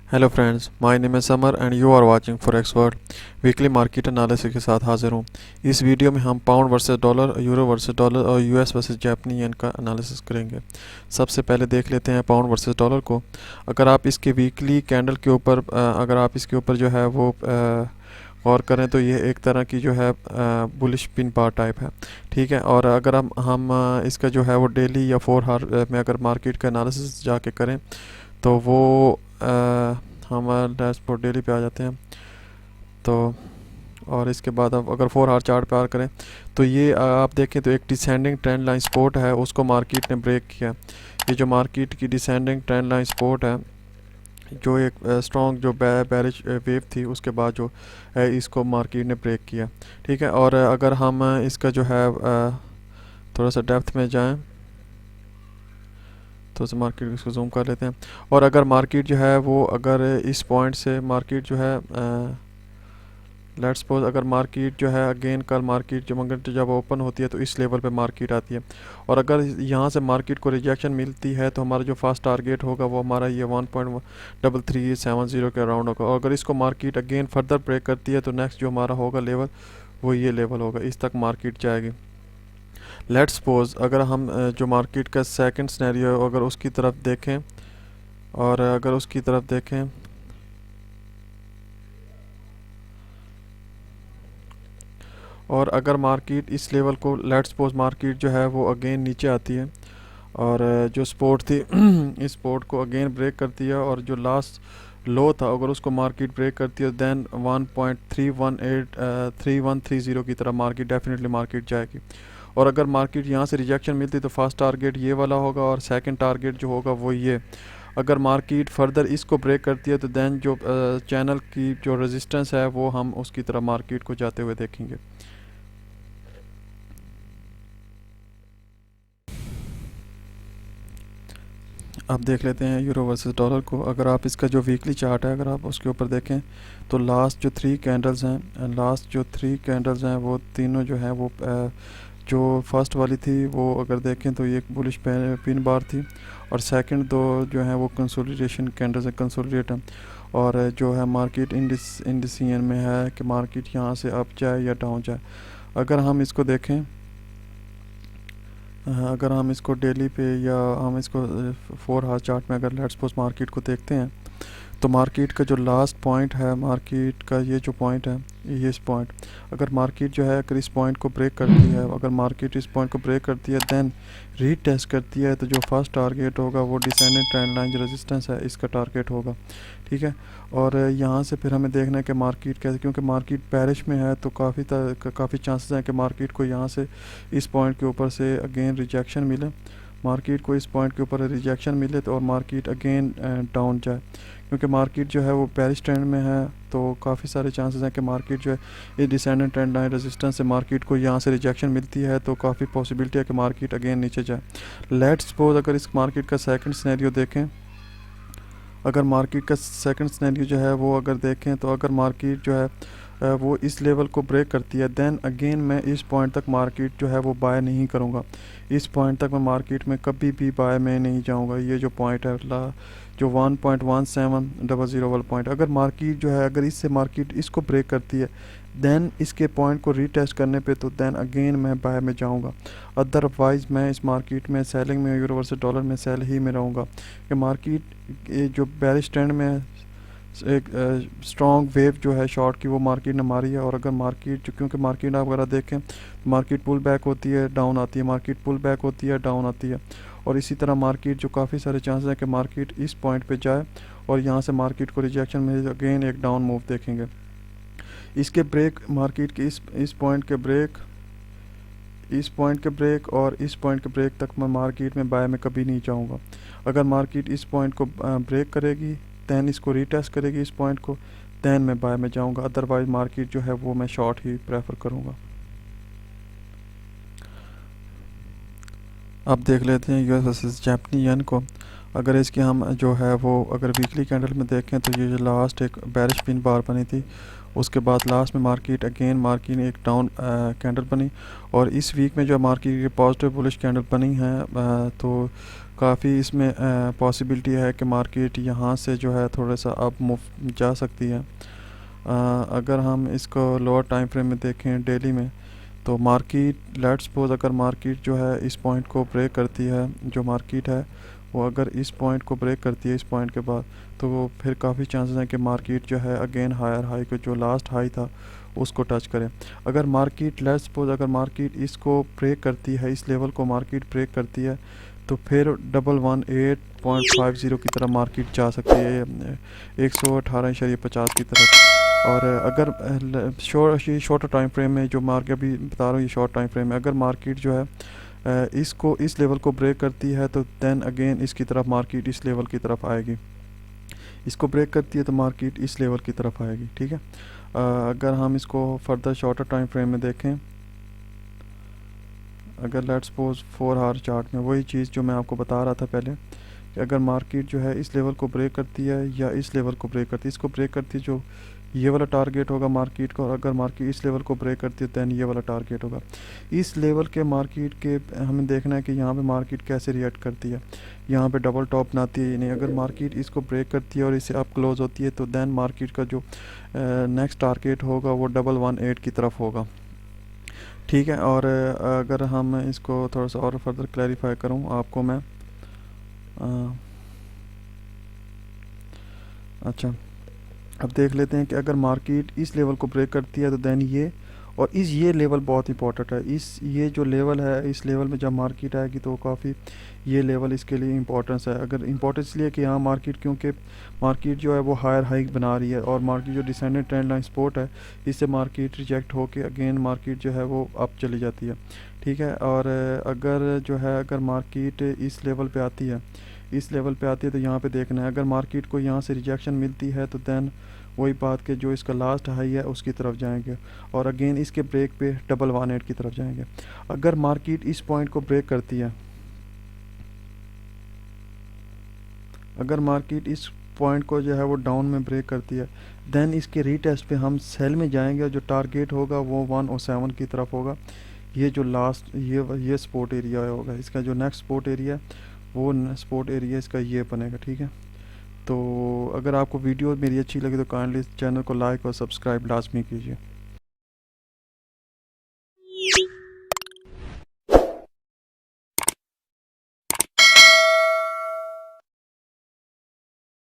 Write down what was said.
Hello friends, my name है Samar and you are watching forex world. Weekly market analysis के साथ हाजिर हूँ। इस वीडियो में हम pound versus dollar, euro versus dollar और यूएस वर्सेस जापानी येन का एनालिसिस करेंगे। सबसे पहले देख लेते हैं पाउंड वर्सेस डॉलर को। अगर आप इसके वीकली कैंडल के ऊपर अगर आप इसके ऊपर जो है वो गौर करें तो ये एक तरह की जो है बुलिश पिन बार टाइप है। ठीक है, और अगर हम इसका जो है वो डेली या 4 आवर में अगर मार्केट का एनालिसिस जाके करें तो वो हम डैशबोर्ड डेली पे आ जाते हैं। तो और इसके बाद अब अगर 4 आवर चार्ट पे आर करें तो ये आप देखें तो एक डिसेंडिंग ट्रेंड लाइन सपोर्ट है, उसको मार्केट ने ब्रेक किया। ये जो मार्केट की डिसेंडिंग ट्रेंड लाइन सपोर्ट है, जो एक स्ट्रॉन्ग जो बेरिश वेव थी, उसके बाद जो है इसको मार्केट ने ब्रेक किया। ठीक है, और अगर हम इसका जो है थोड़ा सा डेप्थ में जाएं तो उस मार्केट इसको जूम कर लेते हैं। और अगर मार्केट जो है वो अगर इस पॉइंट से मार्केट जो है लेट्स सपोज अगर मार्केट जो है अगेन कल मार्केट जो मगर जब ओपन होती है तो इस लेवल पे मार्केट आती है, और अगर यहाँ से मार्केट को रिजेक्शन मिलती है तो हमारा जो फर्स्ट टारगेट होगा वो हमारा ये 1.3370 के अराउंड होगा। और अगर इसको मार्केट अगेन फर्दर ब्रेक करती है तो नेक्स्ट जो हमारा होगा लेवल वो ये लेवल होगा, इस तक मार्केट जाएगी। लेट्स सपोज अगर हम जो मार्केट का सेकंड सिनेरियो अगर उसकी तरफ देखें, और अगर उसकी तरफ देखें और अगर मार्केट इस लेवल को लेट्स सपोज मार्केट जो है वो अगेन नीचे आती है और जो सपोर्ट थी इस सपोर्ट को अगेन ब्रेक करती है, और जो लास्ट लो था अगर उसको मार्केट ब्रेक करती है देन 1.3130 की तरफ मार्केट डेफिनेटली मार्केट जाएगी। और अगर मार्केट यहाँ से रिजेक्शन मिलती है तो फर्स्ट टारगेट ये वाला होगा और सेकंड टारगेट जो होगा वो ये। अगर मार्केट फर्दर इसको ब्रेक करती है तो देन जो चैनल की जो रेजिस्टेंस है वो हम उसकी तरफ मार्केट को जाते हुए देखेंगे। अब देख लेते हैं यूरो वर्सेस डॉलर को। अगर आप इसका जो वीकली चार्ट है अगर आप उसके ऊपर देखें तो लास्ट जो 3 कैंडल्स हैं वो तीनों जो हैं वो जो फर्स्ट वाली थी वो अगर देखें तो ये एक बुलिश पिन बार थी, और सेकंड दो जो है वो कंसोलिडेशन कैंडल्स हैं, कंसोलिडेट हैं। और जो है मार्केट इंडिसियन में है कि मार्केट यहाँ से अप जाए या डाउन जाए। अगर हम इसको देखें, अगर हम इसको डेली पे या हम इसको 4 आवर चार्ट में अगर लेट्स सपोज मार्केट को देखते हैं तो मार्केट का जो लास्ट पॉइंट है, मार्केट का ये जो पॉइंट है ये इस पॉइंट, अगर मार्केट जो है अगर इस पॉइंट को ब्रेक करती है, अगर मार्केट इस पॉइंट को ब्रेक करती है देन रीटेस्ट करती है तो जो फर्स्ट टारगेट होगा वो डिसेंडेंट ट्रेंड लाइन जो रेजिस्टेंस है इसका टारगेट होगा। ठीक है, और यहाँ से फिर हमें देखना है कि मार्केट कैसे, क्योंकि मार्केट बेरिश में है तो काफ़ी चांसेस हैं कि मार्केट को यहाँ से इस पॉइंट के ऊपर से अगेन रिजेक्शन मिले, मार्केट को इस पॉइंट के ऊपर रिजेक्शन मिले तो और मार्केट अगेन डाउन जाए। क्योंकि मार्केट जो है वो बेरिश ट्रेंड में है तो काफ़ी सारे चांसेस हैं कि मार्केट जो है इस डिसेंडेंट ट्रेंड लाइन रेजिस्टेंस से मार्केट को यहाँ से रिजेक्शन मिलती है तो काफ़ी पॉसिबिलिटी है कि मार्केट अगेन नीचे जाए। लेट्स सपोज अगर इस मार्केट का सेकंड सिनेरियो देखें, अगर मार्केट का सेकंड सिनेरियो जो है वो अगर देखें तो अगर मार्केट जो है वो इस लेवल को ब्रेक करती है देन अगेन मैं इस पॉइंट तक मार्केट जो है वो बाय नहीं करूँगा। इस पॉइंट तक मैं मार्केट में कभी भी बाय में नहीं जाऊँगा। ये जो पॉइंट है जो 1.1700 वाला पॉइंट, अगर मार्केट जो है अगर इससे मार्केट इसको ब्रेक करती है देन इसके पॉइंट को रीटेस्ट करने पे तो देन अगेन मैं बाय में जाऊंगा। अदरवाइज़ मैं इस मार्केट में सेलिंग में, यूरो वर्सेस डॉलर में सेल ही में रहूँगा कि मार्केट ये जो बेरिश ट्रेंड में है, एक स्ट्रॉन्ग वेव जो है शॉर्ट की वो मार्केट ने मारी है। और अगर मार्केट जो, क्योंकि मार्केट आप अगर देखें मार्केट पुल बैक होती है डाउन आती है, मार्केट पुल बैक होती है डाउन आती है, और इसी तरह मार्केट जो काफ़ी सारे चांसेस हैं कि मार्केट इस पॉइंट पे जाए और यहाँ से मार्केट को रिजेक्शन मिले, अगेन एक डाउन मूव देखेंगे। इसके ब्रेक मार्केट के इस पॉइंट के ब्रेक, इस पॉइंट के ब्रेक और इस पॉइंट के ब्रेक तक मैं मार्केट में बाय में कभी नहीं जाऊँगा। अगर मार्केट इस पॉइंट को ब्रेक करेगी दैन इसको रीटेस्ट करेगी इस पॉइंट को, दैन मैं बाय में जाऊंगा। अदरवाइज मार्केट जो है वो मैं शॉर्ट ही प्रेफर करूंगा। अब देख लेते हैं यूएस वर्सेस जापानी येन को। अगर इसकी हम जो है वो अगर वीकली कैंडल में देखें तो ये जो लास्ट एक बेरिश पिन बार बनी थी, उसके बाद लास्ट में मार्केट ने एक डाउन कैंडल बनी, और इस वीक में जो मार्केट की पॉजिटिव बुलिश कैंडल बनी है, तो काफ़ी इसमें पॉसिबिलिटी है कि मार्केट यहाँ से जो है थोड़ा सा अब मूव जा सकती है। अगर हम इसको लोअर टाइम फ्रेम में देखें डेली में, तो मार्केट लेट्स सपोज अगर मार्केट जो है इस पॉइंट को ब्रेक करती है, जो मार्केट है वो अगर इस पॉइंट को ब्रेक करती है इस पॉइंट के बाद, तो वो फिर काफ़ी चांसेस हैं कि मार्केट जो है अगेन हायर हाई को जो लास्ट हाई था उसको टच करे। अगर मार्केट लेट्स सपोज अगर मार्केट इसको ब्रेक करती है, इस लेवल को मार्केट ब्रेक करती है, तो फिर 118.50 की तरफ मार्केट जा सकती है, 118.50 की तरफ। और अगर शॉर्ट टाइम फ्रेम में जो मार्केट अभी बता रहा हूँ, ये शॉर्ट टाइम फ्रेम में अगर मार्केट जो है इसको इस लेवल को ब्रेक करती है, तो देन अगेन इसकी तरफ मार्केट इस लेवल की तरफ आएगी। इसको ब्रेक करती है तो मार्केट इस लेवल की तरफ आएगी, ठीक है। अगर हम इसको फर्दर शॉर्टर टाइम फ्रेम में देखें, अगर लेट्स सपोज 4 आवर चार्ट में वही चीज़ जो मैं आपको बता रहा था पहले, कि अगर मार्केट जो है इस लेवल को ब्रेक करती है या इस लेवल को ब्रेक करती है, इसको ब्रेक करती है जो ये वाला टारगेट होगा मार्केट का, और अगर मार्केट इस लेवल को ब्रेक करती है दैन ये वाला टारगेट होगा। इस लेवल के मार्केट के हमें देखना है कि यहाँ पे मार्केट कैसे रिएक्ट करती है। यहाँ पे डबल टॉप बनाती है या नहीं। अगर मार्केट इसको ब्रेक करती है और इसे अप क्लोज होती है, तो दैन मार्केट का जो नेक्स्ट टारगेट होगा वो 118 की तरफ होगा, ठीक है। और अगर हम इसको थोड़ा सा और फर्दर क्लैरिफाई करूँ आपको मैं, अच्छा अब देख लेते हैं कि अगर मार्केट इस लेवल को ब्रेक करती है तो देन ये, और ये लेवल बहुत इंपॉर्टेंट है। ये जो लेवल है, इस लेवल में जब मार्केट आएगी तो काफ़ी ये लेवल इसके लिए इंपॉर्टेंस है। अगर इंपॉर्टेंस इसलिए कि यहाँ मार्केट, क्योंकि मार्केट जो है वो हायर हाइक बना रही है, और मार्केट जो डिसेंडेंट ट्रेंड लाइन सपोर्ट है, इससे मार्केट रिजेक्ट होके अगेन मार्केट जो है वो अप चली जाती है, ठीक है। और अगर जो है अगर मार्केट इस लेवल पे आती है, तो यहाँ पे देखना है अगर मार्केट को यहाँ से रिजेक्शन मिलती है तो देन वही बात के जो इसका लास्ट हाई है उसकी तरफ जाएंगे, और अगेन इसके ब्रेक पे 118 की तरफ जाएंगे। अगर मार्केट इस पॉइंट को ब्रेक करती है, अगर मार्केट इस पॉइंट को जो है वो डाउन में ब्रेक करती है, देन इसके रीटेस्ट पे हम सेल में जाएंगे, और जो टारगेट होगा वो 107 की तरफ होगा। ये जो लास्ट ये सपोर्ट एरिया होगा, इसका जो नेक्स्ट सपोर्ट एरिया है वो सपोर्ट एरिया इसका ये बनेगा, ठीक है। तो अगर आपको वीडियो मेरी अच्छी लगी तो काइंडली इस चैनल को लाइक और सब्सक्राइब लाजमी कीजिए।